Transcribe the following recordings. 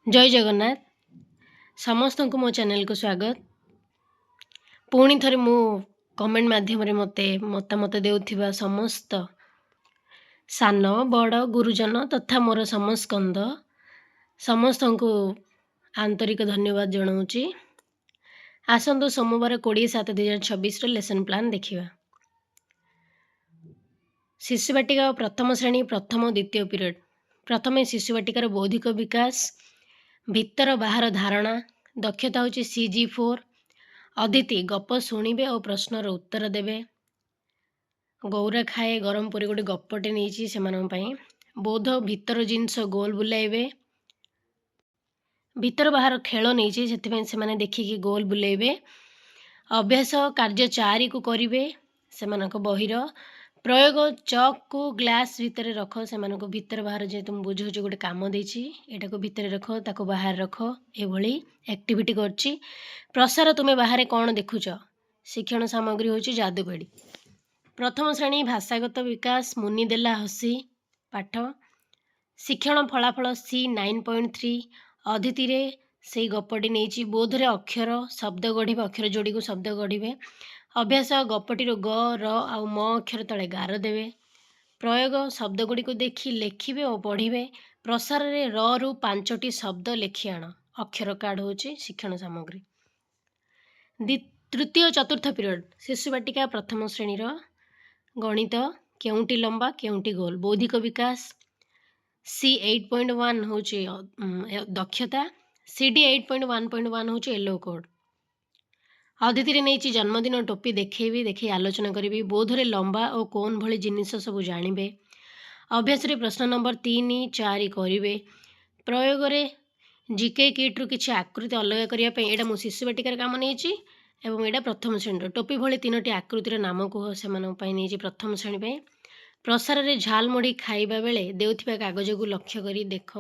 जय जगन्नाथ समस्त को मो चैनल को स्वागत। पुणी थरे मु कमेंट माध्यम रे मते मतामत देउथिबा समस्त सान बड़ गुरुजन तथा मोर समस्कंद समस्त को आंतरिक धन्यवाद जनाऊँगी। आसंतु सोमवार 20/7/2026 लेसन प्लान देखिबा। शिशुवाटिका प्रथम श्रेणी प्रथम द्वितीय पीरियड। प्रथमे शिशुवाटिकार बौद्धिक विकास भीतर बाहर धारणा दक्षता होची CG4। अदिति गप शुणिबे और प्रश्नर उत्तर देवे। गौरा खाए गरम परी गोटे गपटे नहीं से बोध भीतर जिनस गोल बुलाइबे। भीतर बाहर खेल नहीं से देखिकी गोल बुलाइबे। अभ्यास कार्य 4 को करिवे। से बहिर प्रयोग चक को ग्लास भितर रख से भीतर बाहर जे तुम बुझ गोटे काम देछि एटा को भीतर रख ताको बाहर रख एभली एक्टिविटी करछि। प्रसार तुम्हें बाहर कौन देखुच शिक्षण सामग्री होछि जादूगढ़ी। प्रथम श्रेणी भाषागत विकास मुनि देला हसी पाठ। शिक्षण फलाफल C9.3। अदिति रे से गपटी नहीं बोधरे अक्षर शब्द गढ़िबे अक्षर जोड़ी को शब्द गढ़िबे। अभ्यास गपटीर ग र आ म अक्षर तले गार देवे। प्रयोग शब्द गुड़ी को देखी लेखिबे और पढ़िबे। प्रसार रे र रु 5टी शब्द लेखि आण। अक्षर कार्ड होछि शिक्षण सामग्री। तृतीय चतुर्थ पीरियड शिशुवाटिका प्रथम श्रेणी गणित केउंटी लंबा केउंटी गोल। बौद्धिक विकास C8.1 होछि दक्षता। CD 8.1.1 होछि येलो कोड। अदिति नहीं जन्मदिन टोपी देखी देखी आलोचना करी। बोधरे लंबा और कौन भली जिनिस सब जानिबे। अभ्यास रे प्रश्न नंबर 3 4 करिवे। प्रयोग रे जीके किट रु किछि आकृति अलग करिया पे एडा मु शिशुवाटिकार काम नहीं एवं एडा प्रथम श्रेणी टोपी भली 3टी आकृतिर नाम कह से नहीं प्रथम श्रेणी पे। प्रसार रे झाल मुढ़ी खाइबा बेले देउथिबा कागज को लक्ष्य करी देख।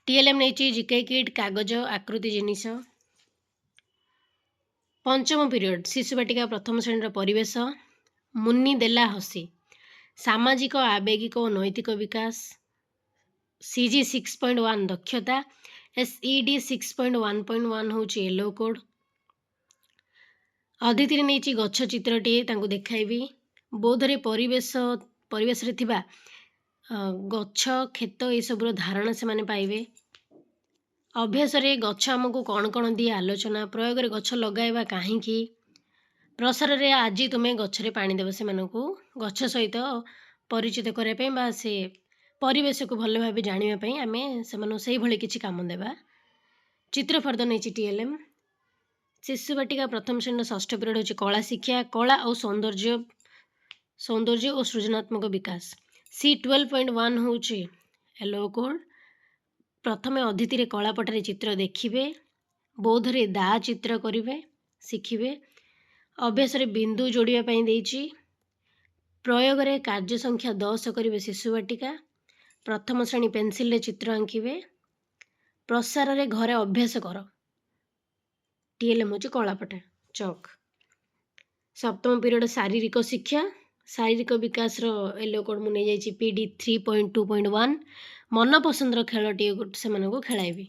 TLM नहीं जीके किट कागज आकृति जिनिस। पंचम पीरियड शिशुवाटिका प्रथम श्रेणी परिवेश मुनि देला हसी। सामाजिक आवेगिक और नैतिक विकास CG 6.1 दक्षता। SED 6.1.1 होची येलो कोड। अदिति नहीं गछ चित्रटी देखाइबी। बोधरे परिवेश रे थिबा गछ खेत ये सब धारणा से माने पाइबे। अभ्यास रे गछ आमको कौन कौन दिए आलोचना। प्रयोग रे गछ लगाइबा काहींकी। प्रसार रे आज तुम्हें गछरे पानी देव से गछ सहित परिचित करने से परिवेश को भल भाव जानापी आम से भली किसी काम देवा। चित्र फर्द नहीं TLM। शिशुवाटिका प्रथम श्रेणी षष्ठ पीरियड होची कला शिक्षा कला और सौंदर्य और सृजनात्मक विकास। C12.1 होची येलो कोड। प्रथमे अदिति रे कलापटरे चित्र देखिबे। बोधरे दा चित्र करिवे शिखिबे। अभ्यास रे बिंदु जोड़िया पई देइछि। प्रयोग रे कार्य संख्या 10 करिवे शिशुवाटिका। प्रथम श्रेणी पेंसिल रे चित्र आंकिबे। प्रसार रे घरे अभ्यास कर। TLM होछि कलापट चौक। सप्तम पीरियड शारीरिक शिक्षा शारीरिक विकास रो येलो कोड मु नै जाइछि PD 3.2.1। मन पसंद खेलटी से खेलाइबी।